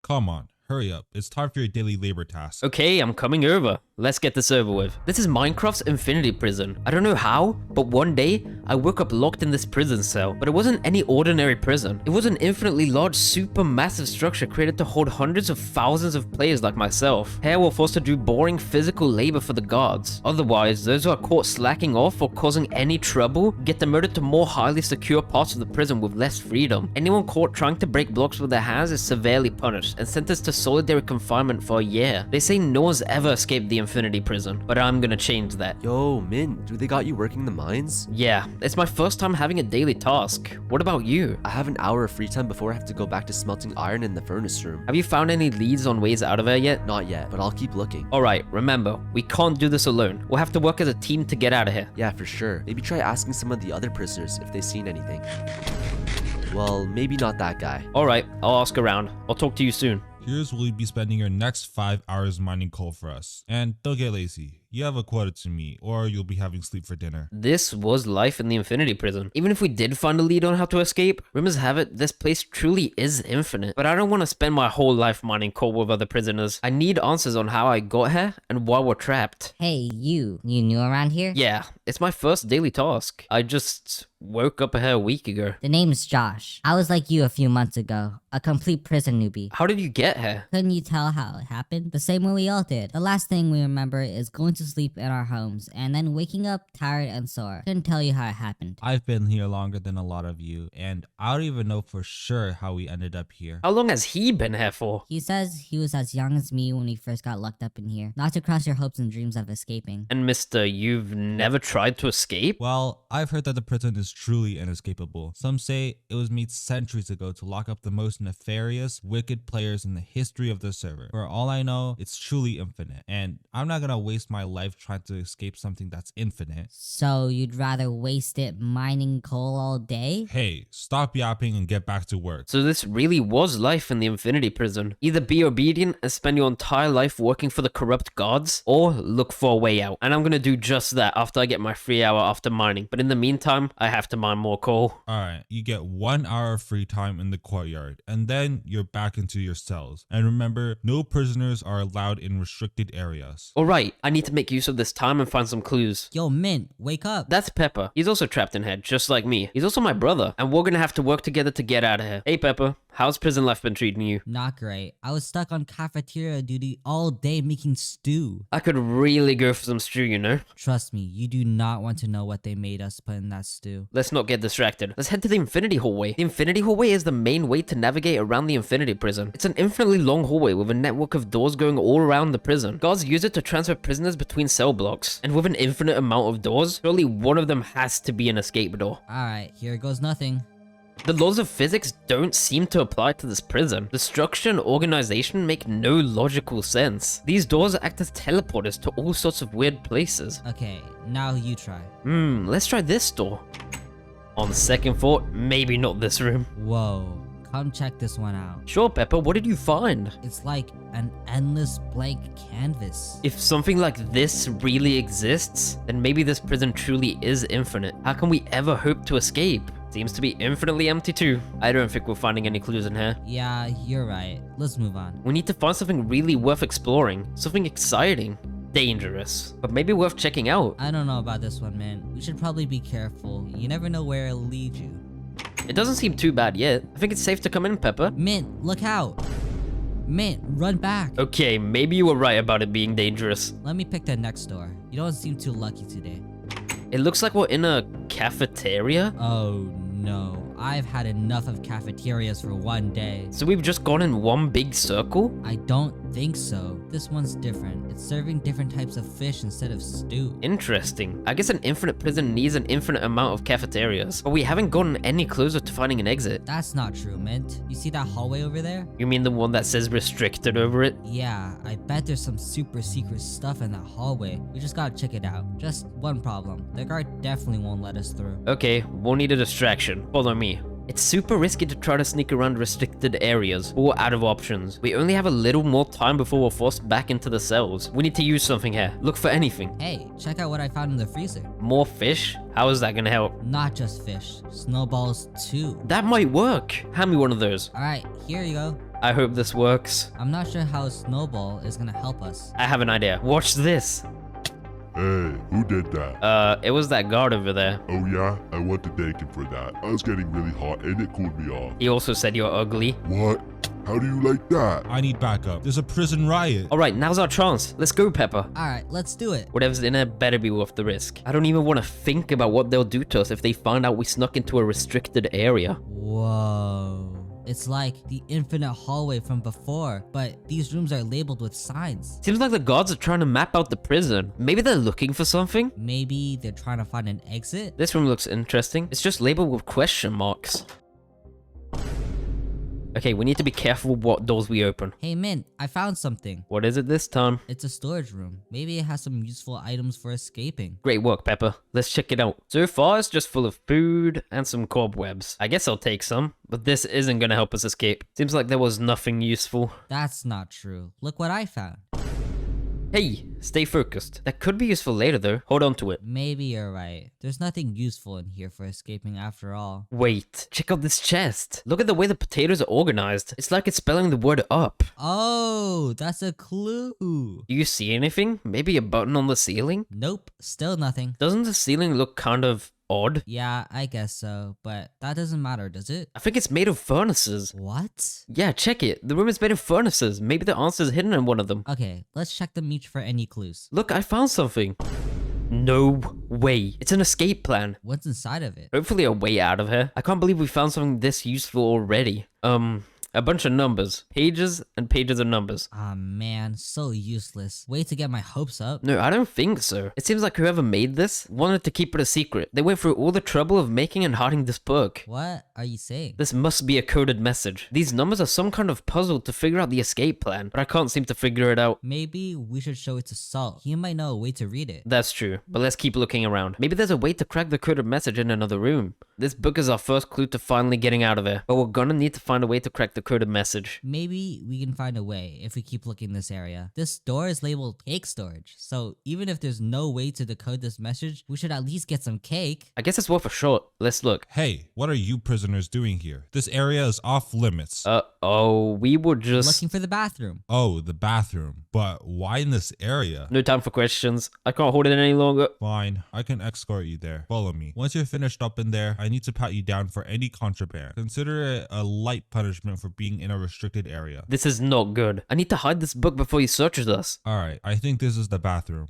Come on, hurry up. It's time for your daily labor task. Okay, I'm coming over. Let's get this over with. This is Minecraft's Infinity Prison. I don't know how, but one day, I woke up locked in this prison cell. But it wasn't any ordinary prison. It was an infinitely large, super massive structure created to hold hundreds of thousands of players like myself. Here we're forced to do boring physical labor for the guards. Otherwise, those who are caught slacking off or causing any trouble get demoted to more highly secure parts of the prison with less freedom. Anyone caught trying to break blocks with their hands is severely punished and sentenced to solitary confinement for a year. They say no one's ever escaped the Infinity Prison, but I'm gonna change that. Yo, Mint, do they got you working the mines? Yeah, it's my first time having a daily task. What about you? I have an hour of free time before I have to go back to smelting iron in the furnace room. Have you found any leads on ways out of there yet? Not yet, but I'll keep looking. Alright, remember, we can't do this alone. We'll have to work as a team to get out of here. Yeah, for sure. Maybe try asking some of the other prisoners if they've seen anything. Well, maybe not that guy. Alright, I'll ask around. I'll talk to you soon. Here's where you'll be spending your next 5 hours mining coal for us. And don't get lazy. You have a quota to meet, or you'll be having sleep for dinner. This was life in the Infinity Prison. Even if we did find a lead on how to escape, rumors have it this place truly is infinite. But I don't want to spend my whole life mining coal with other prisoners. I need answers on how I got here and why we're trapped. Hey, you new around here? Yeah, it's my first daily task. I just woke up here a week ago. The name's Josh. I was like you a few months ago, a complete prison newbie. How did you get here? Couldn't you tell how it happened? The same way we all did. The last thing we remember is going to sleep in our homes and then waking up tired and sore. Couldn't tell you how it happened. I've been here longer than a lot of you, and I don't even know for sure how we ended up here. How long has he been here for? He says he was as young as me when we first got locked up in here. Not to crush your hopes and dreams of escaping. And mister, you've never tried to escape? Well, I've heard that the prison is truly inescapable. Some say it was made centuries ago to lock up the most nefarious, wicked players in the history of the server. For all I know, it's truly infinite, and I'm not gonna waste my life trying to escape something that's infinite. So you'd rather waste it mining coal all day? Hey, stop yapping and get back to work. So this really was life in the Infinity Prison. Either be obedient and spend your entire life working for the corrupt gods, or look for a way out. And I'm gonna do just that after I get my free hour after mining. But in the meantime, I have to mine more coal. Alright, you get 1 hour of free time in the courtyard, and then you're back into your cells. And remember, no prisoners are allowed in restricted areas. Alright, I need to make use of this time and find some clues. Yo, Mint, wake up. That's Pepper. He's also trapped in here, just like me. He's also my brother, and we're gonna have to work together to get out of here. Hey Pepper, how's prison life been treating you? Not great. I was stuck on cafeteria duty all day making stew. I could really go for some stew, you know? Trust me, you do not want to know what they made us put in that stew. Let's not get distracted. Let's head to the Infinity Hallway. The Infinity Hallway is the main way to navigate around the Infinity Prison. It's an infinitely long hallway with a network of doors going all around the prison. Guards use it to transfer prisoners between cell blocks. And with an infinite amount of doors, surely one of them has to be an escape door. Alright, here goes nothing. The laws of physics don't seem to apply to this prison. The structure and organization make no logical sense. These doors act as teleporters to all sorts of weird places. Okay, now you try. Let's try this door. On second thought, maybe not this room. Whoa, come check this one out. Sure, Pepper, what did you find? It's like an endless blank canvas. If something like this really exists, then maybe this prison truly is infinite. How can we ever hope to escape? Seems to be infinitely empty too. I don't think we're finding any clues in here. Yeah, you're right. Let's move on. We need to find something really worth exploring. Something exciting. Dangerous. But maybe worth checking out. I don't know about this one, man. We should probably be careful. You never know where it'll lead you. It doesn't seem too bad yet. I think it's safe to come in, Pepper. Mint, look out! Mint, run back! Okay, maybe you were right about it being dangerous. Let me pick the next door. You don't seem too lucky today. It looks like we're in a cafeteria. Oh no, I've had enough of cafeterias for one day. So we've just gone in one big circle? I don't think so. This one's different. It's serving different types of fish instead of stew. Interesting. I guess an infinite prison needs an infinite amount of cafeterias, but we haven't gotten any closer to finding an exit. That's not true, Mint. You see that hallway over there? You mean the one that says restricted over it? Yeah, I bet there's some super secret stuff in that hallway. We just gotta check it out. Just one problem. The guard definitely won't let us through. Okay, we'll need a distraction. Follow me. It's super risky to try to sneak around restricted areas, but we're out of options. We only have a little more time before we're forced back into the cells. We need to use something here. Look for anything. Hey, check out what I found in the freezer. More fish? How is that gonna help? Not just fish, snowballs too. That might work. Hand me one of those. Alright, here you go. I hope this works. I'm not sure how Snowball is gonna help us. I have an idea. Watch this. Hey, who did that? It was that guard over there. Oh yeah? I went to thank him for that. I was getting really hot and it cooled me off. He also said you're ugly. What? How do you like that? I need backup. There's a prison riot. Alright, now's our chance. Let's go, Pepper. Alright, let's do it. Whatever's in there better be worth the risk. I don't even want to think about what they'll do to us if they find out we snuck into a restricted area. Whoa. It's like the infinite hallway from before, but these rooms are labeled with signs. Seems like the guards are trying to map out the prison. Maybe they're looking for something? Maybe they're trying to find an exit? This room looks interesting. It's just labeled with question marks. Okay, we need to be careful what doors we open. Hey Mint, I found something. What is it this time? It's a storage room. Maybe it has some useful items for escaping. Great work, Pepper. Let's check it out. So far, it's just full of food and some cobwebs. I guess I'll take some, but this isn't gonna help us escape. Seems like there was nothing useful. That's not true. Look what I found. Hey, stay focused. That could be useful later though. Hold on to it. Maybe you're right. There's nothing useful in here for escaping after all. Wait, check out this chest. Look at the way the potatoes are organized. It's like it's spelling the word up. Oh, that's a clue. Do you see anything? Maybe a button on the ceiling? Nope, still nothing. Doesn't the ceiling look kind of odd? Yeah, I guess so, but that doesn't matter, does it? I think it's made of furnaces. What? Yeah, check it. The room is made of furnaces. Maybe the answer is hidden in one of them. Okay, let's check them each for any clues. Look, I found something. No way. It's an escape plan. What's inside of it? Hopefully a way out of here. I can't believe we found something this useful already. A bunch of numbers. Pages and pages of numbers. Ah man, so useless. Way to get my hopes up. No, I don't think so. It seems like whoever made this wanted to keep it a secret. They went through all the trouble of making and hiding this book. What are you saying? This must be a coded message. These numbers are some kind of puzzle to figure out the escape plan, but I can't seem to figure it out. Maybe we should show it to Salt. He might know a way to read it. That's true, but let's keep looking around. Maybe there's a way to crack the coded message in another room. This book is our first clue to finally getting out of here, but we're gonna need to find a way to crack the coded message. Maybe we can find a way if we keep looking in this area. This door is labeled cake storage, so even if there's no way to decode this message, we should at least get some cake. I guess it's worth a shot. Let's look. Hey, what are you prisoners doing here? This area is off limits. We were just... Looking for the bathroom. Oh, the bathroom. But why in this area? No time for questions. I can't hold it any longer. Fine, I can escort you there. Follow me. Once you're finished up in there, I need to pat you down for any contraband. Consider it a light punishment for being in a restricted area. This is not good. I need to hide this book before he searches us. Alright, I think this is the bathroom.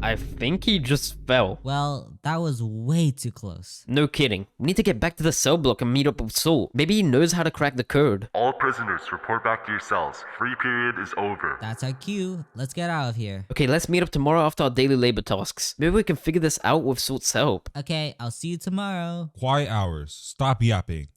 I think he just fell. Well, that was way too close. No kidding. We need to get back to the cell block and meet up with Saul. Maybe he knows how to crack the code. All prisoners, report back to your cells. Free period is over. That's our cue. Let's get out of here. Okay, let's meet up tomorrow after our daily labor tasks. Maybe we can figure this out with Salt's help. Okay, I'll see you tomorrow. Quiet hours. Stop yapping.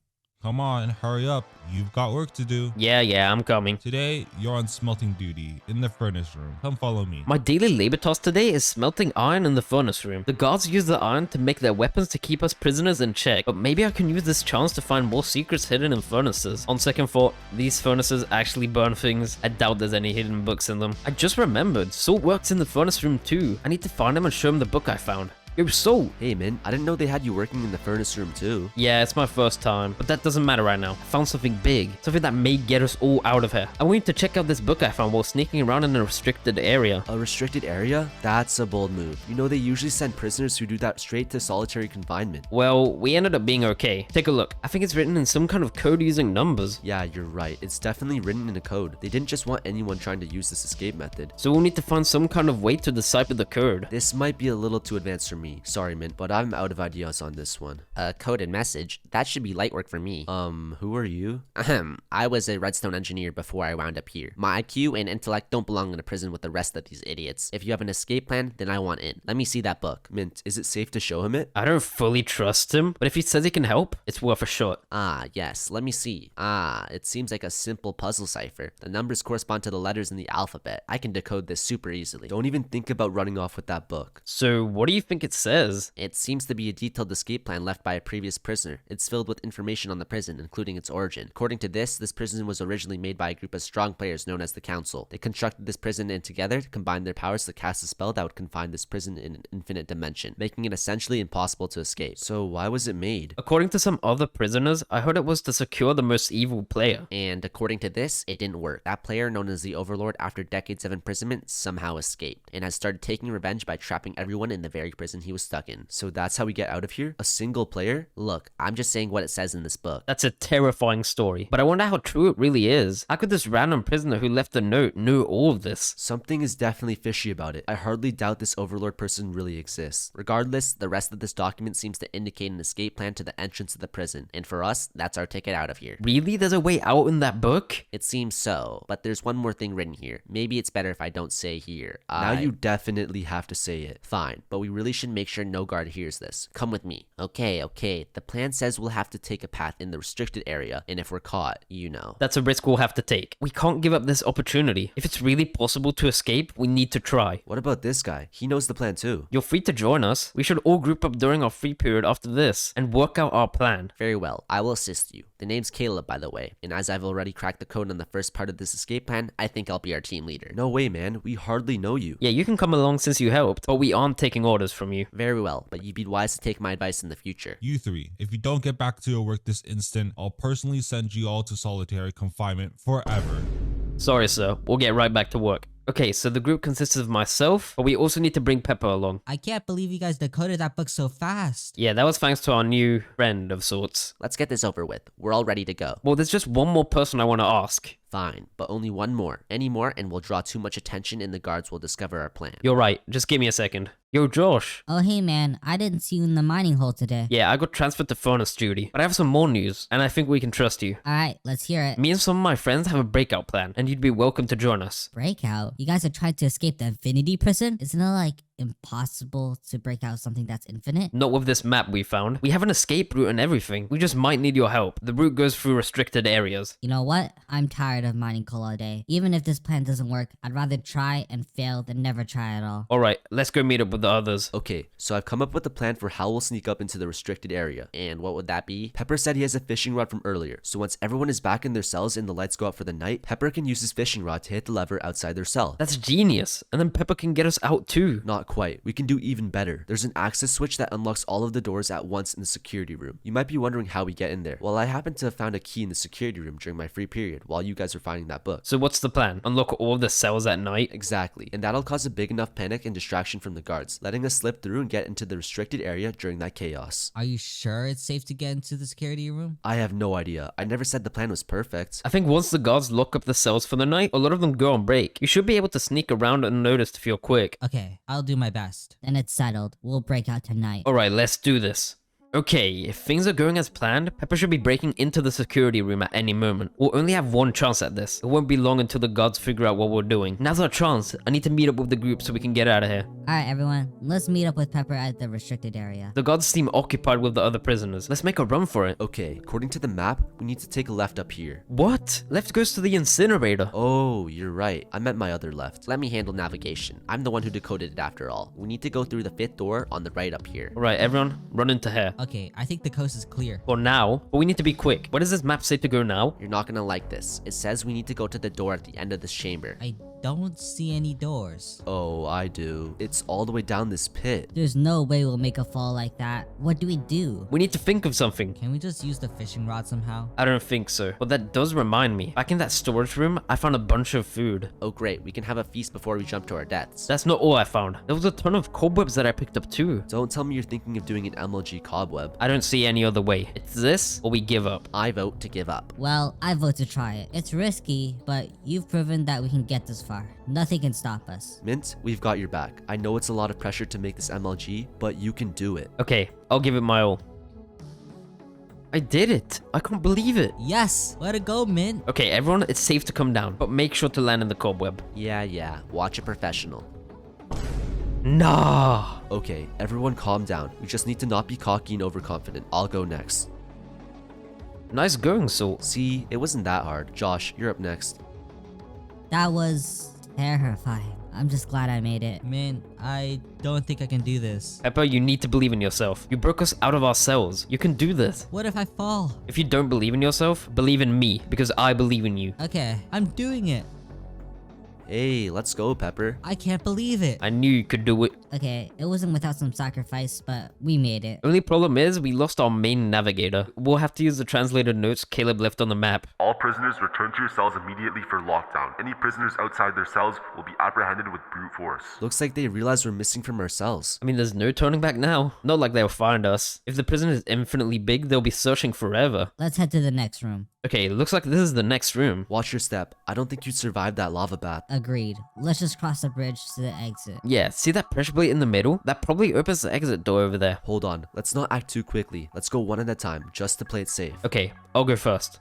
Come on, hurry up. You've got work to do. Yeah, I'm coming. Today, you're on smelting duty in the furnace room. Come follow me. My daily labor task today is smelting iron in the furnace room. The guards use the iron to make their weapons to keep us prisoners in check, but maybe I can use this chance to find more secrets hidden in furnaces. On second thought, these furnaces actually burn things. I doubt there's any hidden books in them. I just remembered, Salt works in the furnace room too. I need to find him and show him the book I found. Yo, Salt! Hey, Mint, I didn't know they had you working in the furnace room too. Yeah, it's my first time, but that doesn't matter right now. I found something big, something that may get us all out of here. I want you to check out this book I found while sneaking around in a restricted area. A restricted area? That's a bold move. You know, they usually send prisoners who do that straight to solitary confinement. Well, we ended up being okay. Take a look. I think it's written in some kind of code using numbers. Yeah, you're right. It's definitely written in a code. They didn't just want anyone trying to use this escape method. So we'll need to find some kind of way to decipher the code. This might be a little too advanced for me. Sorry, Mint, but I'm out of ideas on this one. A coded message? That should be light work for me. Who are you? Ahem. I was a redstone engineer before I wound up here. My IQ and intellect don't belong in a prison with the rest of these idiots. If you have an escape plan, then I want in. Let me see that book. Mint, is it safe to show him it? I don't fully trust him, but if he says he can help, it's worth a shot. Ah, yes. Let me see. Ah, it seems like a simple puzzle cipher. The numbers correspond to the letters in the alphabet. I can decode this super easily. Don't even think about running off with that book. So what do you think it says. It seems to be a detailed escape plan left by a previous prisoner. It's filled with information on the prison, including its origin. According to this prison was originally made by a group of strong players known as the Council. They constructed this prison and together combined their powers to cast a spell that would confine this prison in an infinite dimension, making it essentially impossible to escape. So why was it made? According to some other prisoners, I heard it was to secure the most evil player. And according to this, it didn't work. That player, known as the Overlord, after decades of imprisonment, somehow escaped, and has started taking revenge by trapping everyone in the very prison he was stuck in. So that's how we get out of here? A single player? Look, I'm just saying what it says in this book. That's a terrifying story, but I wonder how true it really is. How could this random prisoner who left the note know all of this? Something is definitely fishy about it. I hardly doubt this Overlord person really exists. Regardless, the rest of this document seems to indicate an escape plan to the entrance of the prison, and for us, that's our ticket out of here. Really? There's a way out in that book? It seems so, but there's one more thing written here. Maybe it's better if I don't say here. Now you definitely have to say it. Fine, but we really should make sure no guard hears this. Come with me. Okay. The plan says we'll have to take a path in the restricted area, and if we're caught, you know. That's a risk we'll have to take. We can't give up this opportunity. If it's really possible to escape, we need to try. What about this guy? He knows the plan too. You're free to join us. We should all group up during our free period after this and work out our plan. Very well, I will assist you. The name's Caleb, by the way, and as I've already cracked the code on the first part of this escape plan, I think I'll be our team leader. No way, man. We hardly know you. Yeah, you can come along since you helped, but we aren't taking orders from you. Very well, but you'd be wise to take my advice in the future. You three, if you don't get back to your work this instant, I'll personally send you all to solitary confinement forever. Sorry, sir. We'll get right back to work. Okay, so the group consists of myself, but we also need to bring Pepper along. I can't believe you guys decoded that book so fast. Yeah, that was thanks to our new friend of sorts. Let's get this over with. We're all ready to go. Well, there's just one more person I want to ask. Fine, but only one more. Any more and we'll draw too much attention and the guards will discover our plan. You're right. Just give me a second. Yo, Josh. Oh hey man, I didn't see you in the mining hole today. Yeah, I got transferred to furnace duty, but I have some more news, and I think we can trust you. Alright, let's hear it. Me and some of my friends have a breakout plan, and you'd be welcome to join us. Breakout? You guys are trying to escape the infinity prison? Isn't it like impossible to break out something that's infinite? Not with this map we found. We have an escape route and everything. We just might need your help. The route goes through restricted areas. You know what? I'm tired of mining coal all day. Even if this plan doesn't work, I'd rather try and fail than never try at all. Alright, let's go meet up with the others. Okay, so I've come up with a plan for how we'll sneak up into the restricted area. And what would that be? Pepper said he has a fishing rod from earlier, so once everyone is back in their cells and the lights go out for the night, Pepper can use his fishing rod to hit the lever outside their cell. That's genius. And then Pepper can get us out too. Not quite. We can do even better. There's an access switch that unlocks all of the doors at once in the security room. You might be wondering how we get in there. Well, I happen to have found a key in the security room during my free period while you guys were finding that book. So what's the plan? Unlock all of the cells at night? Exactly. And that'll cause a big enough panic and distraction from the guards, letting us slip through and get into the restricted area during that chaos. Are you sure it's safe to get into the security room? I have no idea. I never said the plan was perfect. I think once the guards lock up the cells for the night, a lot of them go on break. You should be able to sneak around unnoticed if you're quick. Okay, I'll do my best. Then it's settled. We'll break out tonight. Alright, let's do this. Okay, if things are going as planned, Pepper should be breaking into the security room at any moment. We'll only have one chance at this. It won't be long until the guards figure out what we're doing. Now's our chance. I need to meet up with the group so we can get out of here. Alright everyone, let's meet up with Pepper at the restricted area. The guards seem occupied with the other prisoners. Let's make a run for it. Okay, according to the map, we need to take a left up here. What? Left goes to the incinerator. Oh, you're right. I meant my other left. Let me handle navigation. I'm the one who decoded it after all. We need to go through the 5th door on the right up here. Alright, everyone, run into here. Okay, I think the coast is clear. For now, but we need to be quick. Where does this map say to go now? You're not gonna like this. It says we need to go to the door at the end of this chamber. I don't see any doors. Oh, I do. It's all the way down this pit. There's no way we'll make a fall like that. What do we do? We need to think of something. Can we just use the fishing rod somehow? I don't think so. But that does remind me. Back in that storage room, I found a bunch of food. Oh great, we can have a feast before we jump to our deaths. That's not all I found. There was a ton of cobwebs that I picked up too. Don't tell me you're thinking of doing an MLG cobweb. I don't see any other way. It's this or we give up. I vote to give up. Well, I vote to try it. It's risky, but you've proven that we can get this far. Nothing can stop us. Mint, we've got your back. I know it's a lot of pressure to make this MLG, but you can do it. Okay, I'll give it my all. I did it. I can't believe it. Yes! Let it go, Mint! Okay, everyone, it's safe to come down, but make sure to land in the cobweb. Yeah, watch a professional. Nah. Okay, everyone calm down. We just need to not be cocky and overconfident. I'll go next. Nice going, Salt. See, it wasn't that hard. Josh, you're up next. That was terrifying. I'm just glad I made it. Man, I don't think I can do this. Pepper, you need to believe in yourself. You broke us out of our cells. You can do this. What if I fall? If you don't believe in yourself, believe in me, because I believe in you. Okay, I'm doing it. Hey, let's go, Pepper. I can't believe it. I knew you could do it. Okay, it wasn't without some sacrifice, but we made it. Only problem is, we lost our main navigator. We'll have to use the translated notes Caleb left on the map. All prisoners return to your cells immediately for lockdown. Any prisoners outside their cells will be apprehended with brute force. Looks like they realize we're missing from our cells. I mean, there's no turning back now. Not like they'll find us. If the prison is infinitely big, they'll be searching forever. Let's head to the next room. Okay, looks like this is the next room. Watch your step. I don't think you'd survive that lava bath. Agreed. Let's just cross the bridge to the exit. Yeah, see that pressure plate in the middle? That probably opens the exit door over there. Hold on. Let's not act too quickly. Let's go one at a time, just to play it safe. Okay, I'll go first.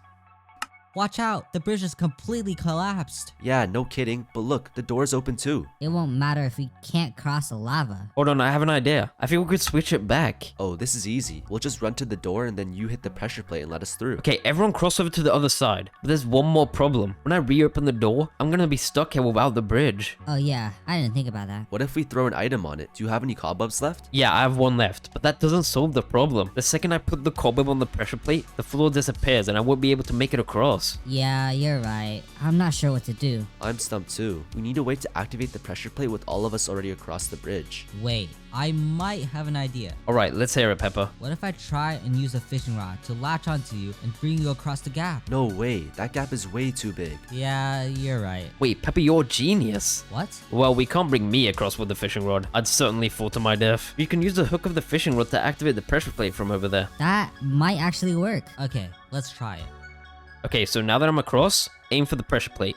Watch out, the bridge is completely collapsed. Yeah, no kidding. But look, the door's open too. It won't matter if we can't cross the lava. Hold on, I have an idea. I think we could switch it back. Oh, this is easy. We'll just run to the door and then you hit the pressure plate and let us through. Okay, everyone cross over to the other side. But there's one more problem. When I reopen the door, I'm gonna be stuck here without the bridge. Oh yeah, I didn't think about that. What if we throw an item on it? Do you have any cobwebs left? Yeah, I have one left, but that doesn't solve the problem. The second I put the cobweb on the pressure plate, the floor disappears and I won't be able to make it across. Yeah, you're right. I'm not sure what to do. I'm stumped too. We need a way to activate the pressure plate with all of us already across the bridge. Wait, I might have an idea. Alright, let's hear it, Pepper. What if I try and use a fishing rod to latch onto you and bring you across the gap? No way. That gap is way too big. Yeah, you're right. Wait, Pepper, you're a genius. What? Well, we can't bring me across with the fishing rod. I'd certainly fall to my death. You can use the hook of the fishing rod to activate the pressure plate from over there. That might actually work. Okay, let's try it. Okay, so now that I'm across, aim for the pressure plate.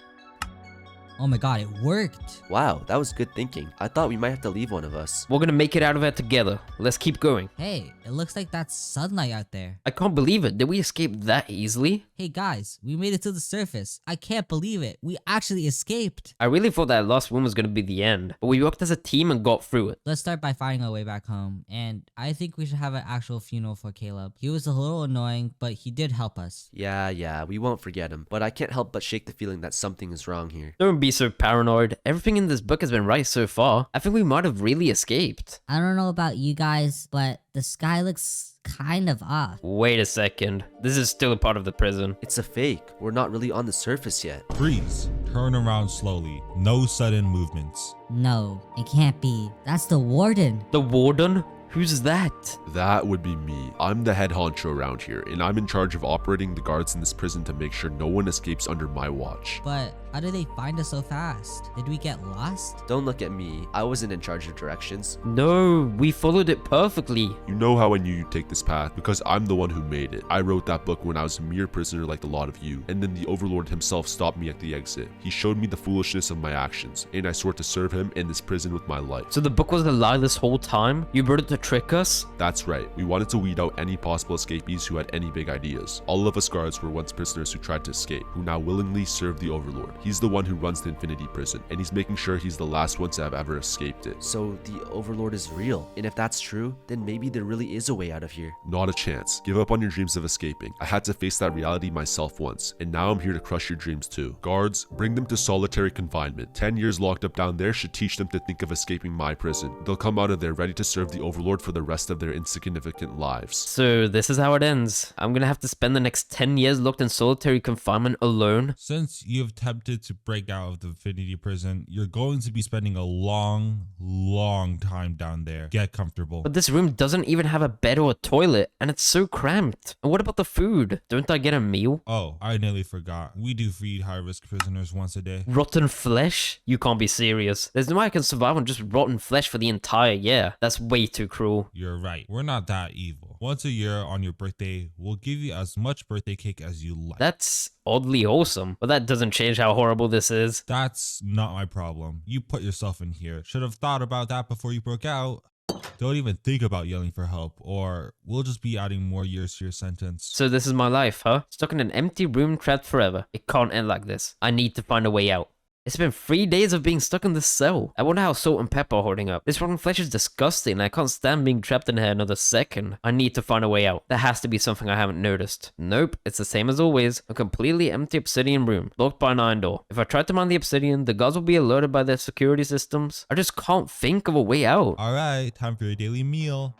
Oh my god, it worked. Wow, that was good thinking. I thought we might have to leave one of us. We're gonna make it out of there together. Let's keep going. Hey, it looks like that's sunlight out there. I can't believe it. Did we escape that easily? Hey guys, we made it to the surface. I can't believe it. We actually escaped. I really thought that last one was gonna be the end, but we worked as a team and got through it. Let's start by finding our way back home, and I think we should have an actual funeral for Caleb. He was a little annoying, but he did help us. Yeah, we won't forget him. But I can't help but shake the feeling that something is wrong here. Don't be so paranoid. Everything in this book has been right so far. I think we might have really escaped. I don't know about you guys, but the sky looks kind of off. Wait a second. This is still a part of the prison. It's a fake. We're not really on the surface yet. Freeze. Turn around slowly. No sudden movements. No, it can't be. That's the warden. The warden? Who's that? That would be me. I'm the head honcho around here, and I'm in charge of operating the guards in this prison to make sure no one escapes under my watch. But how did they find us so fast? Did we get lost? Don't look at me. I wasn't in charge of directions. No, we followed it perfectly. You know how I knew you'd take this path? Because I'm the one who made it. I wrote that book when I was a mere prisoner like the lot of you, and then the Overlord himself stopped me at the exit. He showed me the foolishness of my actions, and I swore to serve him in this prison with my life. So the book was a lie this whole time? You wrote it to trick us? That's right. We wanted to weed out any possible escapees who had any big ideas. All of us guards were once prisoners who tried to escape, who now willingly serve the Overlord. He's the one who runs the Infinity Prison, and he's making sure he's the last one to have ever escaped it. So the Overlord is real. And if that's true, then maybe there really is a way out of here. Not a chance. Give up on your dreams of escaping. I had to face that reality myself once, and now I'm here to crush your dreams too. Guards, bring them to solitary confinement. 10 years locked up down there should teach them to think of escaping my prison. They'll come out of there ready to serve the Overlord for the rest of their insignificant lives. So this is how it ends. I'm gonna have to spend the next 10 years locked in solitary confinement alone. Since you've attempted to break out of the Infinity Prison, you're going to be spending a long time down there. Get comfortable. But this room doesn't even have a bed or a toilet, and it's so cramped. And what about the food? Don't I get a meal? Oh, I nearly forgot. We do feed high-risk prisoners once a day. Rotten flesh? You can't be serious. There's no way I can survive on just rotten flesh for the entire year. That's way too cruel. You're right. We're not that evil. Once a year on your birthday, we'll give you as much birthday cake as you like. That's oddly wholesome, but that doesn't change how horrible this is. That's not my problem. You put yourself in here. Should have thought about that before you broke out. Don't even think about yelling for help, or we'll just be adding more years to your sentence. So this is my life, huh? Stuck in an empty room, trapped forever. It can't end like this. I need to find a way out. It's been 3 days of being stuck in this cell. I wonder how Salt and Pepper are holding up. This rotten flesh is disgusting and I can't stand being trapped in here another second. I need to find a way out. There has to be something I haven't noticed. Nope, it's the same as always. A completely empty obsidian room, locked by an iron door. If I try to mine the obsidian, the guards will be alerted by their security systems. I just can't think of a way out. Alright, time for your daily meal.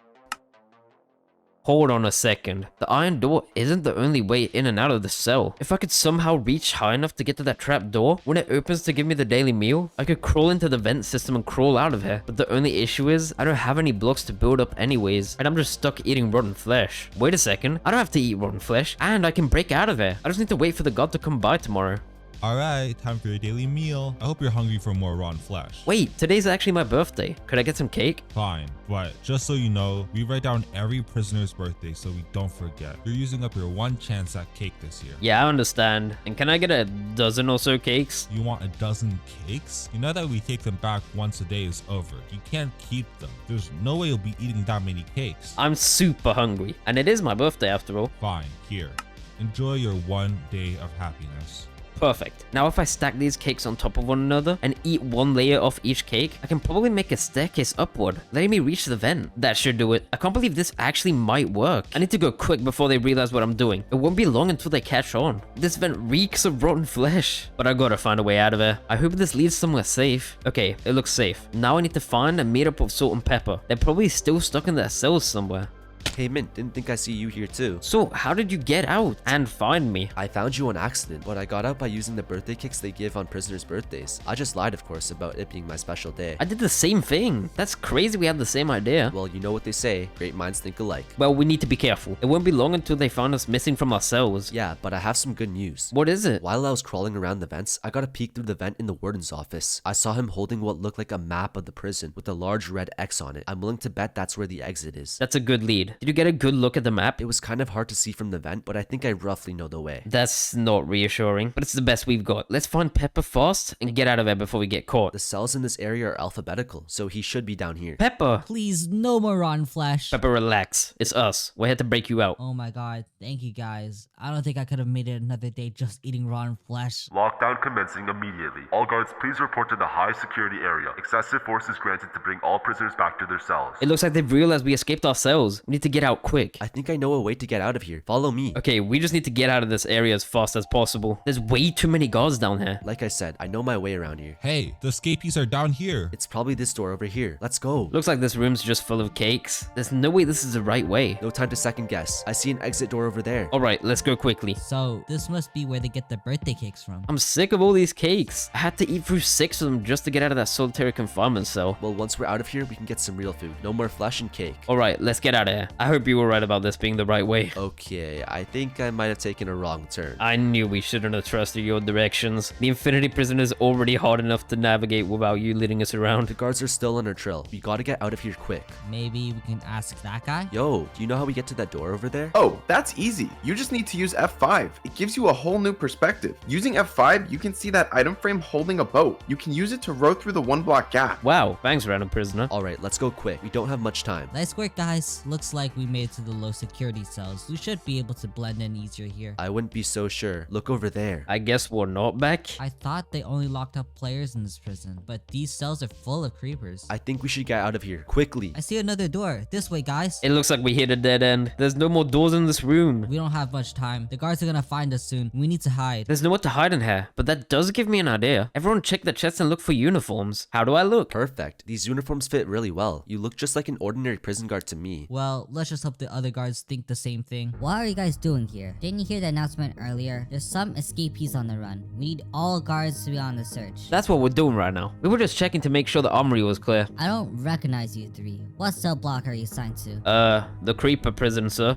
Hold on a second. The iron door isn't the only way in and out of the cell. If I could somehow reach high enough to get to that trap door, when it opens to give me the daily meal, I could crawl into the vent system and crawl out of here. But the only issue is, I don't have any blocks to build up anyways, and I'm just stuck eating rotten flesh. Wait a second, I don't have to eat rotten flesh, and I can break out of here. I just need to wait for the guard to come by tomorrow. Alright, time for your daily meal. I hope you're hungry for more rotten flesh. Wait, today's actually my birthday. Could I get some cake? Fine, but just so you know, we write down every prisoner's birthday so we don't forget. You're using up your one chance at cake this year. Yeah, I understand. And can I get a dozen or so cakes? You want a dozen cakes? You know that we take them back once a day is over. You can't keep them. There's no way you'll be eating that many cakes. I'm super hungry, and it is my birthday after all. Fine, here. Enjoy your 1 day of happiness. Perfect. Now if I stack these cakes on top of one another and eat one layer off each cake, I can probably make a staircase upward, letting me reach the vent. That should do it. I can't believe this actually might work. I need to go quick before they realize what I'm doing. It won't be long until they catch on. This vent reeks of rotten flesh. But I gotta find a way out of here. I hope this leads somewhere safe. Okay, it looks safe. Now I need to find and meet up with Salt and Pepper. They're probably still stuck in their cells somewhere. Hey Mint, didn't think I see you here too. So, how did you get out and find me? I found you on accident, but I got out by using the birthday cakes they give on prisoners' birthdays. I just lied, of course, about it being my special day. I did the same thing. That's crazy we had the same idea. Well, you know what they say, great minds think alike. Well, we need to be careful. It won't be long until they found us missing from our cells. Yeah, but I have some good news. What is it? While I was crawling around the vents, I got a peek through the vent in the warden's office. I saw him holding what looked like a map of the prison with a large red X on it. I'm willing to bet that's where the exit is. That's a good lead. Did you get a good look at the map? It was kind of hard to see from the vent, but I think I roughly know the way. That's not reassuring, but it's the best we've got. Let's find Pepper fast and get out of there before we get caught. The cells in this area are alphabetical, so he should be down here. Pepper! Please, no more rotten flesh. Pepper, relax. It's us. We're here to break you out. Oh my god, thank you guys. I don't think I could have made it another day just eating rotten flesh. Lockdown commencing immediately. All guards, please report to the high security area. Excessive force is granted to bring all prisoners back to their cells. It looks like they've realized we escaped our cells. We need to get out quick. I think I know a way to get out of here. Follow me. Okay, we just need to get out of this area as fast as possible. There's way too many guards down here. Like I said, I know my way around here. Hey, the escapees are down here. It's probably this door over here. Let's go. Looks like this room's just full of cakes. There's no way this is the right way. No time to second guess. I see an exit door over there. Alright, let's go quickly. So, this must be where they get the birthday cakes from. I'm sick of all these cakes. I had to eat through 6 of them just to get out of that solitary confinement cell. Well, once we're out of here, we can get some real food. No more flesh and cake. Alright, let's get out of here. I hope you were right about this being the right way. Okay, I think I might have taken a wrong turn. I knew we shouldn't have trusted your directions. The Infinity Prison is already hard enough to navigate without you leading us around. The guards are still on our trail. We gotta get out of here quick. Maybe we can ask that guy? Yo, do you know how we get to that door over there? Oh, that's easy. You just need to use F5. It gives you a whole new perspective. Using F5, you can see that item frame holding a boat. You can use it to row through the 1-block gap. Wow, thanks, random prisoner. Alright, let's go quick. We don't have much time. Nice work, guys. Looks like we made it to the low security cells. We should be able to blend in easier here. I wouldn't be so sure. Look over there. I guess we're not back. I thought they only locked up players in this prison, but these cells are full of creepers. I think we should get out of here. Quickly. I see another door. This way, guys. It looks like we hit a dead end. There's no more doors in this room. We don't have much time. The guards are gonna find us soon. We need to hide. There's nowhere to hide in here, but that does give me an idea. Everyone check the chests and look for uniforms. How do I look? Perfect. These uniforms fit really well. You look just like an ordinary prison guard to me. Well, let's just hope the other guards think the same thing. What are you guys doing here? Didn't you hear the announcement earlier? There's some escapees on the run. We need all guards to be on the search. That's what we're doing right now. We were just checking to make sure the armory was clear. I don't recognize you three. What cell block are you assigned to? The Creeper prison, sir.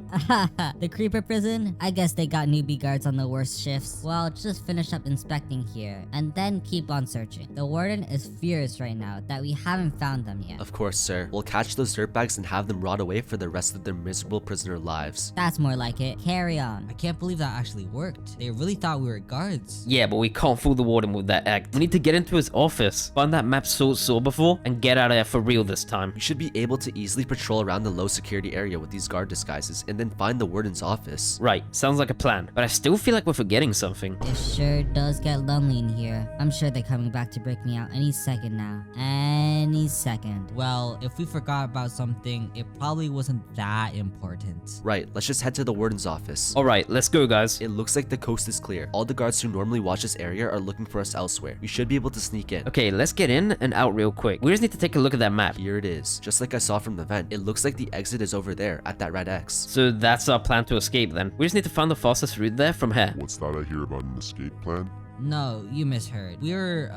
The Creeper prison? I guess they got newbie guards on the worst shifts. Well, just finish up inspecting here, and then keep on searching. The warden is furious right now that we haven't found them yet. Of course, sir. We'll catch those dirtbags and have them rot away for the rest rest of their miserable prisoner lives. That's more like it. Carry on. I can't believe that actually worked. They really thought we were guards. Yeah, but we can't fool the warden with that act. We need to get into his office, find that map Salt saw before, and get out of there for real this time. You should be able to easily patrol around the low security area with these guard disguises and then find the warden's office. Right, sounds like a plan, but I still feel like we're forgetting something. It sure does get lonely in here. I'm sure they're coming back to break me out any second now. Any second. Well, if we forgot about something, it probably wasn't that important. Right, let's just head to the warden's office. Alright, let's go guys. It looks like the coast is clear. All the guards who normally watch this area are looking for us elsewhere. We should be able to sneak in. Okay, let's get in and out real quick. We just need to take a look at that map. Here it is. Just like I saw from the vent, it looks like the exit is over there at that red X. So that's our plan to escape then. We just need to find the fastest route there from here. What's that I hear about an escape plan? No, you misheard. We were,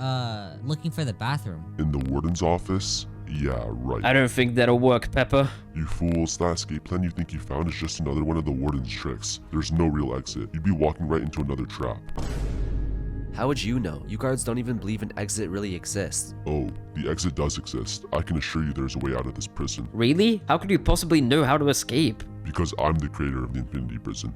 looking for the bathroom. In the warden's office? Yeah, right. I don't think that'll work, Pepper. You fools, that escape plan you think you found is just another one of the warden's tricks. There's no real exit. You'd be walking right into another trap. How would you know? You guards don't even believe an exit really exists. Oh, the exit does exist. I can assure you there's a way out of this prison. Really? How could you possibly know how to escape? Because I'm the creator of the Infinity Prison.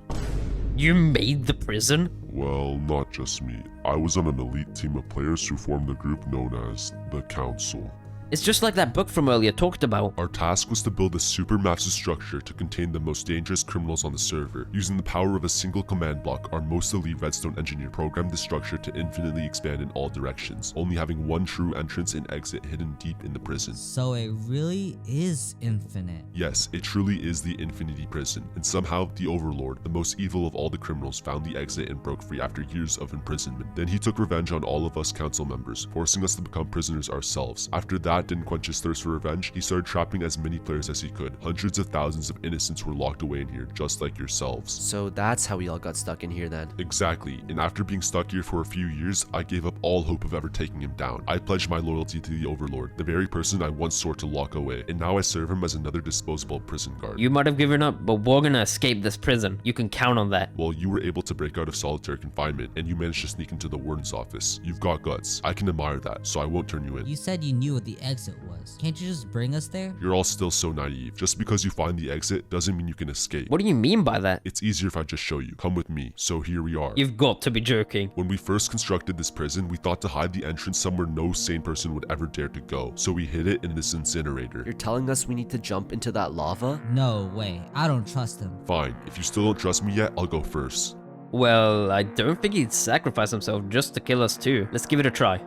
You made the prison? Well, not just me. I was on an elite team of players who formed the group known as the Council. It's just like that book from earlier talked about. Our task was to build a supermassive structure to contain the most dangerous criminals on the server. Using the power of a single command block, our most elite redstone engineer programmed the structure to infinitely expand in all directions, only having one true entrance and exit hidden deep in the prison. So it really is infinite. Yes, it truly is the Infinity Prison, and somehow the Overlord, the most evil of all the criminals, found the exit and broke free after years of imprisonment. Then he took revenge on all of us council members, forcing us to become prisoners ourselves. After that didn't quench his thirst for revenge, he started trapping as many players as he could. Hundreds of thousands of innocents were locked away in here, just like yourselves. So that's how we all got stuck in here then. Exactly, and after being stuck here for a few years, I gave up all hope of ever taking him down. I pledged my loyalty to the Overlord, the very person I once swore to lock away, and now I serve him as another disposable prison guard. You might have given up, but we're gonna escape this prison. You can count on that. Well, you were able to break out of solitary confinement, and you managed to sneak into the warden's office. You've got guts. I can admire that, so I won't turn you in. You said you knew what the exit was. Can't you just bring us there? You're all still so naive. Just because you find the exit doesn't mean you can escape. What do you mean by that? It's easier if I just show you. Come with me. So here we are. You've got to be joking. When we first constructed this prison, we thought to hide the entrance somewhere no sane person would ever dare to go. So we hid it in this incinerator. You're telling us we need to jump into that lava? No way. I don't trust him. Fine. If you still don't trust me yet, I'll go first. Well, I don't think he'd sacrifice himself just to kill us too. Let's give it a try.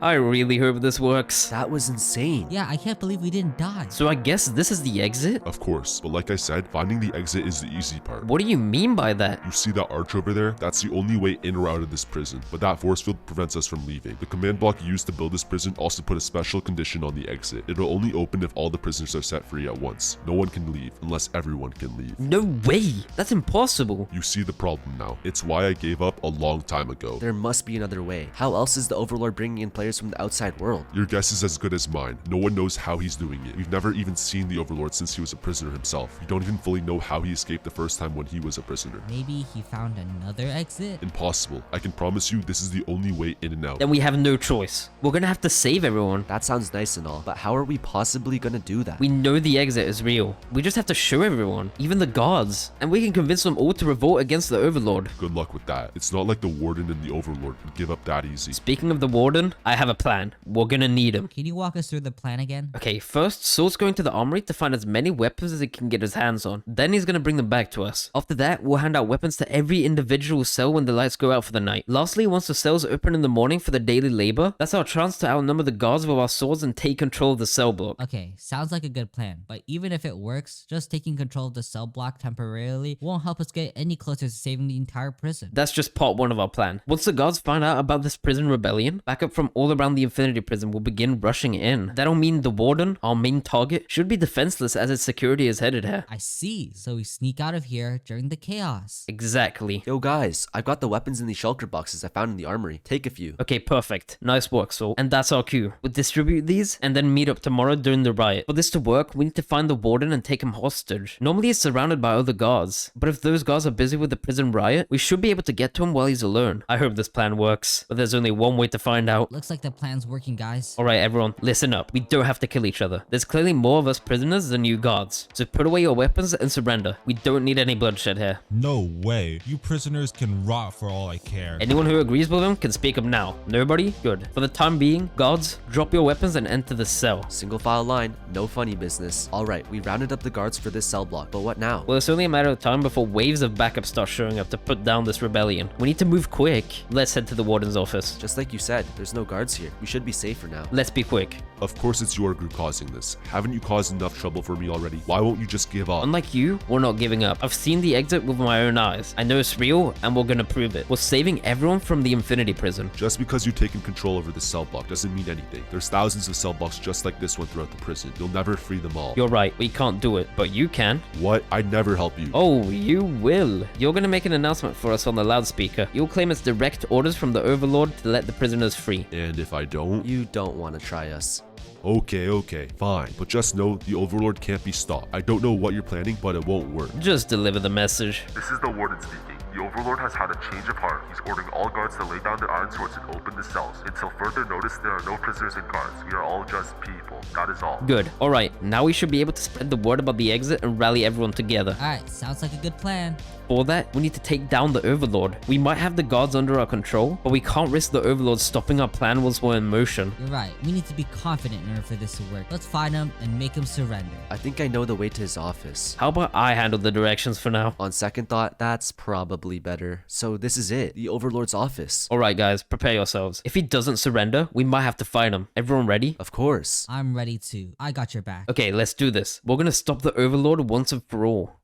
I really hope this works. That was insane. Yeah, I can't believe we didn't die. So I guess this is the exit? Of course, but like I said, finding the exit is the easy part. What do you mean by that? You see that arch over there? That's the only way in or out of this prison, but that force field prevents us from leaving. The command block used to build this prison also put a special condition on the exit. It'll only open if all the prisoners are set free at once. No one can leave unless everyone can leave. No way! That's impossible. You see the problem now. It's why I gave up a long time ago. There must be another way. How else is the Overlord bringing in players from the outside world? Your guess is as good as mine. No one knows how he's doing it. We've never even seen the Overlord since he was a prisoner himself. We don't even fully know how he escaped the first time when he was a prisoner. Maybe he found another exit? Impossible. I can promise you this is the only way in and out. Then we have no choice. We're gonna have to save everyone. That sounds nice and all, but how are we possibly gonna do that? We know the exit is real. We just have to show everyone, even the guards, and we can convince them all to revolt against the Overlord. Good luck with that. It's not like the Warden and the Overlord would give up that easy. Speaking of the Warden, I have a plan. We're gonna need him. Can you walk us through the plan again? Okay, first, Saul's going to the armory to find as many weapons as he can get his hands on. Then he's gonna bring them back to us. After that, we'll hand out weapons to every individual cell when the lights go out for the night. Lastly, once the cells open in the morning for the daily labor, that's our chance to outnumber the guards with our swords and take control of the cell block. Okay, sounds like a good plan, but even if it works, just taking control of the cell block temporarily won't help us get any closer to saving the entire prison. That's just part one of our plan. Once the guards find out about this prison rebellion, backup from all around the Infinity Prison will begin rushing in. That'll mean the Warden, our main target, should be defenseless as its security is headed here. I see, so we sneak out of here during the chaos. Exactly. Yo guys, I've got the weapons in these shulker boxes I found in the armory. Take a few. Okay, perfect. Nice work, Saul. And that's our cue. We'll distribute these and then meet up tomorrow during the riot. For this to work, we need to find the Warden and take him hostage. Normally he's surrounded by other guards, but if those guards are busy with the prison riot, we should be able to get to him while he's alone. I hope this plan works, but there's only one way to find out. Looks like the plan's working, guys. Alright, everyone, listen up. We don't have to kill each other. There's clearly more of us prisoners than you guards. So put away your weapons and surrender. We don't need any bloodshed here. No way. You prisoners can rot for all I care. Anyone who agrees with him can speak up now. Nobody? Good. For the time being, guards, drop your weapons and enter the cell. Single file line, no funny business. Alright, we rounded up the guards for this cell block, but what now? Well, it's only a matter of time before waves of backup start showing up to put down this rebellion. We need to move quick. Let's head to the warden's office. Just like you said, there's no guards here. We should be safe for now. Let's be quick. Of course it's your group causing this. Haven't you caused enough trouble for me already? Why won't you just give up? Unlike you, we're not giving up. I've seen the exit with my own eyes. I know it's real, and we're gonna prove it. We're saving everyone from the Infinity Prison. Just because you've taken control over the cell block doesn't mean anything. There's thousands of cell blocks just like this one throughout the prison. You'll never free them all. You're right, we can't do it, but you can. What? I'd never help you. Oh, you will. You're gonna make an announcement for us on the loudspeaker. You'll claim it's direct orders from the Overlord to let the prisoners free. And if I don't? You don't want to try us. Okay, fine. But just know the Overlord can't be stopped. I don't know what you're planning, but it won't work. Just deliver the message. This is the warden speaking. The Overlord has had a change of heart. He's ordering all guards to lay down their iron swords and open the cells. Until further notice, there are no prisoners and guards. We are all just people. That is all. Good. Alright, now we should be able to spread the word about the exit and rally everyone together. Alright, sounds like a good plan. For that, we need to take down the Overlord. We might have the guards under our control, but we can't risk the Overlord stopping our plan whilst we're in motion. You're right. We need to be confident in order for this to work. Let's find him and make him surrender. I think I know the way to his office. How about I handle the directions for now? On second thought, that's probably better. So this is it, the Overlord's office. Alright guys, prepare yourselves. If he doesn't surrender, we might have to fight him. Everyone ready? Of course. I'm ready too. I got your back. Okay, let's do this. We're gonna stop the Overlord once and for all.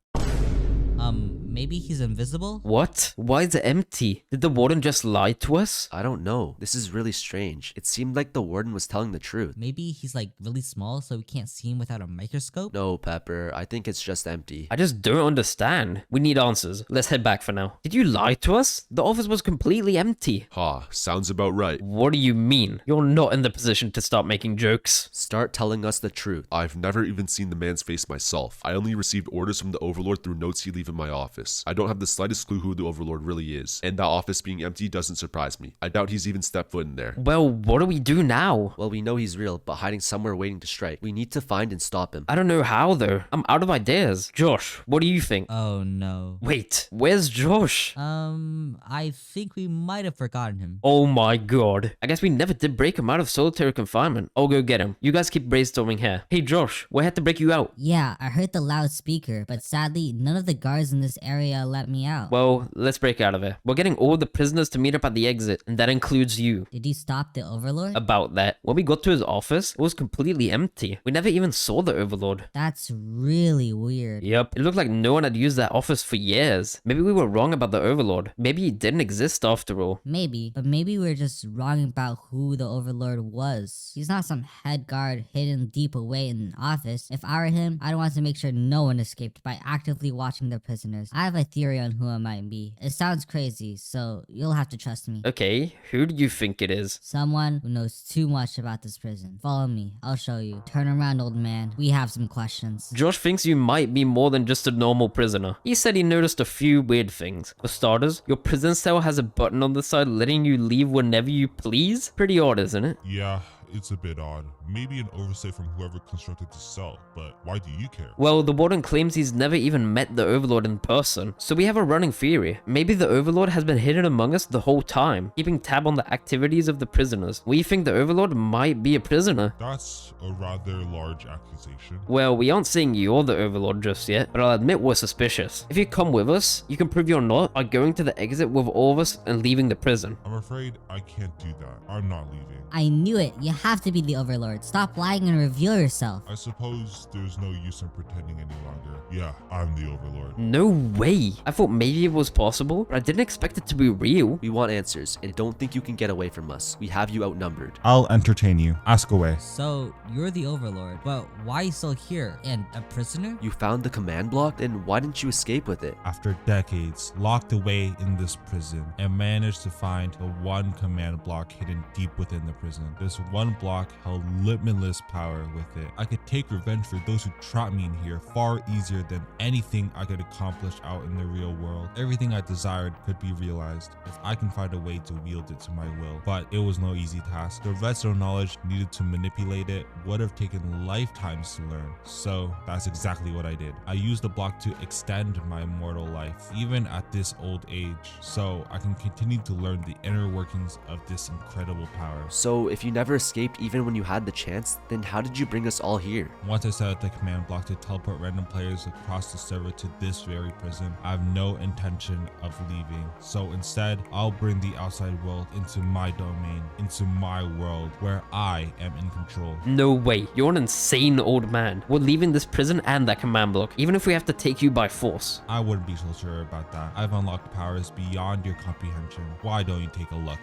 Maybe he's invisible? What? Why is it empty? Did the warden just lie to us? I don't know. This is really strange. It seemed like the warden was telling the truth. Maybe he's like really small so we can't see him without a microscope? No, Pepper. I think it's just empty. I just don't understand. We need answers. Let's head back for now. Did you lie to us? The office was completely empty. Ha, sounds about right. What do you mean? You're not in the position to start making jokes. Start telling us the truth. I've never even seen the man's face myself. I only received orders from the Overlord through notes he leave in my office. I don't have the slightest clue who the Overlord really is, and that office being empty doesn't surprise me. I doubt he's even stepped foot in there. Well, what do we do now? Well, we know he's real, but hiding somewhere waiting to strike. We need to find and stop him. I don't know how though. I'm out of ideas. Josh, what do you think? Oh no. Wait, where's Josh? I think we might have forgotten him. Oh my god. I guess we never did break him out of solitary confinement. I'll go get him. You guys keep brainstorming here. Hey Josh, we had to break you out. Yeah, I heard the loudspeaker, but sadly, none of the guards in this area let me out. Well, let's break out of here. We're getting all the prisoners to meet up at the exit, and that includes you. Did you stop the Overlord? About that. When we got to his office, it was completely empty. We never even saw the Overlord. That's really weird. Yep, it looked like no one had used that office for years. Maybe we were wrong about the Overlord. Maybe he didn't exist after all. Maybe, but maybe we're just wrong about who the Overlord was. He's not some head guard hidden deep away in an office. If I were him, I'd want to make sure no one escaped by actively watching the prisoners. I have a theory on who it might be. It sounds crazy, so you'll have to trust me. Okay, who do you think it is? Someone who knows too much about this prison. Follow me, I'll show you. Turn around, old man. We have some questions. Josh thinks you might be more than just a normal prisoner. He said he noticed a few weird things. For starters, your prison cell has a button on the side letting you leave whenever you please. Pretty odd, isn't it? Yeah, it's a bit odd. Maybe an oversight from whoever constructed the cell, but why do you care? Well, the warden claims he's never even met the Overlord in person, so we have a running theory. Maybe the Overlord has been hidden among us the whole time, keeping tab on the activities of the prisoners. We think the Overlord might be a prisoner. That's a rather large accusation. Well, we aren't saying you're the Overlord just yet, but I'll admit we're suspicious. If you come with us, you can prove you're not by going to the exit with all of us and leaving the prison. I'm afraid I can't do that. I'm not leaving. I knew it. You have to be the Overlord. Stop lying and reveal yourself. I suppose there's no use in pretending any longer. Yeah, I'm the Overlord. No way. I thought maybe it was possible, but I didn't expect it to be real. We want answers, and don't think you can get away from us. We have you outnumbered. I'll entertain you. Ask away. So, you're the Overlord, but why are you still here? And a prisoner? You found the command block? Then why didn't you escape with it? After decades locked away in this prison, I managed to find the one command block hidden deep within the prison. This one one block held limitless power with it. I could take revenge for those who trapped me in here far easier than anything I could accomplish out in the real world. Everything I desired could be realized if I can find a way to wield it to my will. But it was no easy task. The redstone knowledge needed to manipulate it would have taken lifetimes to learn. So that's exactly what I did. I used the block to extend my mortal life, even at this old age, so I can continue to learn the inner workings of this incredible power. So if you never escaped even when you had the chance, then how did you bring us all here? Once I set up the command block to teleport random players across the server to this very prison, I have no intention of leaving. So instead, I'll bring the outside world into my domain, into my world, where I am in control. No way, you're an insane old man. We're leaving this prison and that command block, even if we have to take you by force. I wouldn't be so sure about that. I've unlocked powers beyond your comprehension. Why don't you take a look?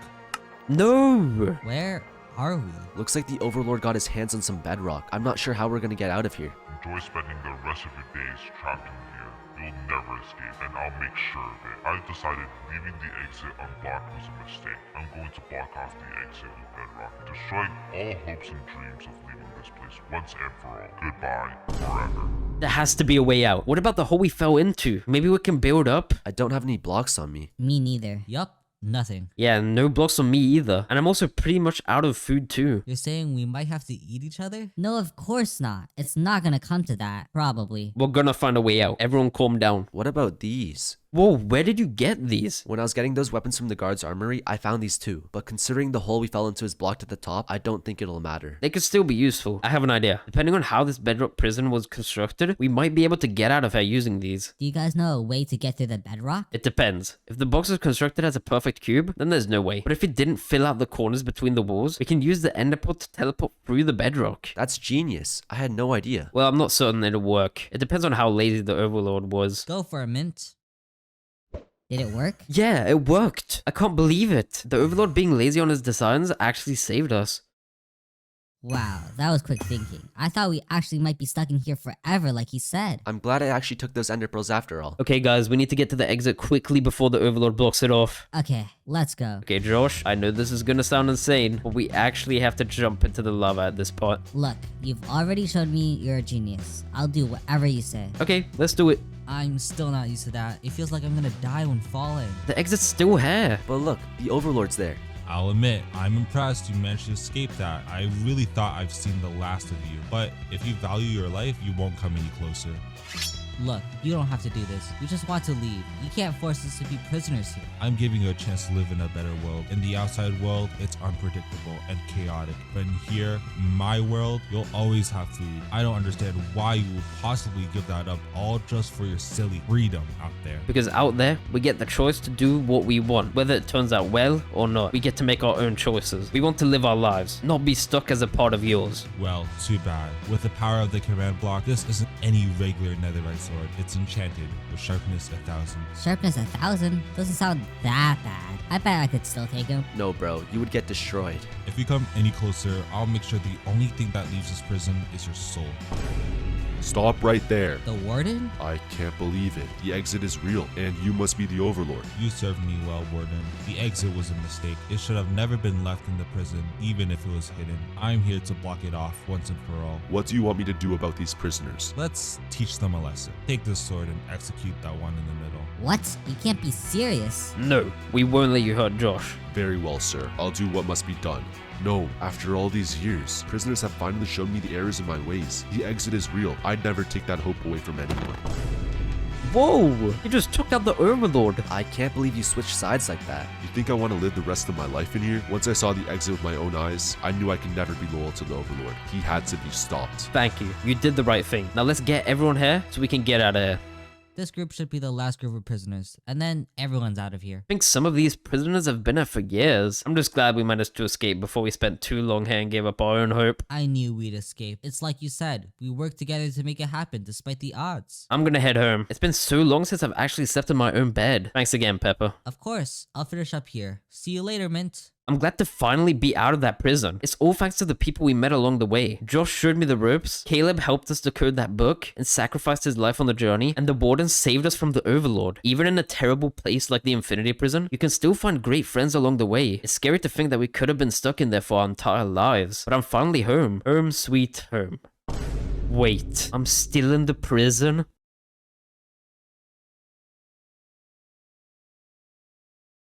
No! Where are we? Looks like the Overlord got his hands on some bedrock. I'm not sure how we're gonna get out of here. Enjoy spending the rest of your days trapped in here. You'll never escape, and I'll make sure of it. I've decided leaving the exit unblocked was a mistake. I'm going to block off the exit with bedrock, destroying all hopes and dreams of leaving this place once and for all. Goodbye, forever. There has to be a way out. What about the hole we fell into? Maybe we can build up? I don't have any blocks on me. Me neither. Yup, nothing. Yeah, no blocks on me either. And I'm also pretty much out of food too. You're saying we might have to eat each other? No, of course not. It's not gonna come to that. Probably. We're gonna find a way out. Everyone calm down. What about these? Whoa, where did you get these? When I was getting those weapons from the guard's armory, I found these too. But considering the hole we fell into is blocked at the top, I don't think it'll matter. They could still be useful. I have an idea. Depending on how this bedrock prison was constructed, we might be able to get out of here using these. Do you guys know a way to get through the bedrock? It depends. If the box is constructed as a perfect cube, then there's no way. But if it didn't fill out the corners between the walls, we can use the enderpod to teleport through the bedrock. That's genius. I had no idea. Well, I'm not certain it'll work. It depends on how lazy the Overlord was. Go for a mint. Did it work? Yeah, it worked. I can't believe it. The Overlord being lazy on his designs actually saved us. Wow, that was quick thinking. I thought we actually might be stuck in here forever like he said. I'm glad I actually took those ender pearls after all. Okay, guys, we need to get to the exit quickly before the Overlord blocks it off. Okay, let's go. Okay, Josh, I know this is gonna sound insane, but we actually have to jump into the lava at this part. Look, you've already showed me you're a genius. I'll do whatever you say. Okay, let's do it. I'm still not used to that. It feels like I'm gonna die when falling. The exit's still here. But look, the Overlord's there. I'll admit, I'm impressed you managed to escape that. I really thought I've seen the last of you. But if you value your life, you won't come any closer. Look, you don't have to do this. We just want to leave. You can't force us to be prisoners here. I'm giving you a chance to live in a better world. In the outside world, it's unpredictable and chaotic. But in here, my world, you'll always have food. I don't understand why you would possibly give that up all just for your silly freedom out there. Because out there, we get the choice to do what we want. Whether it turns out well or not, we get to make our own choices. We want to live our lives, not be stuck as a part of yours. Well, too bad. With the power of the command block, this isn't any regular netherite sword. It's enchanted with sharpness 1000. Sharpness 1000? Doesn't sound that bad. I bet I could still take him. No, bro, you would get destroyed. If you come any closer, I'll make sure the only thing that leaves this prison is your soul. Stop right there. The warden? I can't believe it. The exit is real, and you must be the Overlord. You served me well, Warden. The exit was a mistake. It should have never been left in the prison, even if it was hidden. I'm here to block it off once and for all. What do you want me to do about these prisoners? Let's teach them a lesson. Take this sword and execute that one in the middle. What? You can't be serious. No, we won't let you hurt Josh. Very well, sir. I'll do what must be done. No, after all these years, prisoners have finally shown me the errors of my ways. The exit is real. I'd never take that hope away from anyone. Whoa, you just took out the Overlord. I can't believe you switched sides like that. You think I want to live the rest of my life in here? Once I saw the exit with my own eyes, I knew I could never be loyal to the Overlord. He had to be stopped. Thank you. You did the right thing. Now let's get everyone here so we can get out of here. This group should be the last group of prisoners, and then everyone's out of here. I think some of these prisoners have been here for years. I'm just glad we managed to escape before we spent too long here and gave up our own hope. I knew we'd escape. It's like you said, we worked together to make it happen despite the odds. I'm gonna head home. It's been so long since I've actually slept in my own bed. Thanks again, Pepper. Of course, I'll finish up here. See you later, Mint. I'm glad to finally be out of that prison. It's all thanks to the people we met along the way. Josh showed me the ropes, Caleb helped us decode that book and sacrificed his life on the journey, and the warden saved us from the Overlord. Even in a terrible place like the Infinity Prison, you can still find great friends along the way. It's scary to think that we could have been stuck in there for our entire lives, but I'm finally home. Home sweet home. Wait, I'm still in the prison?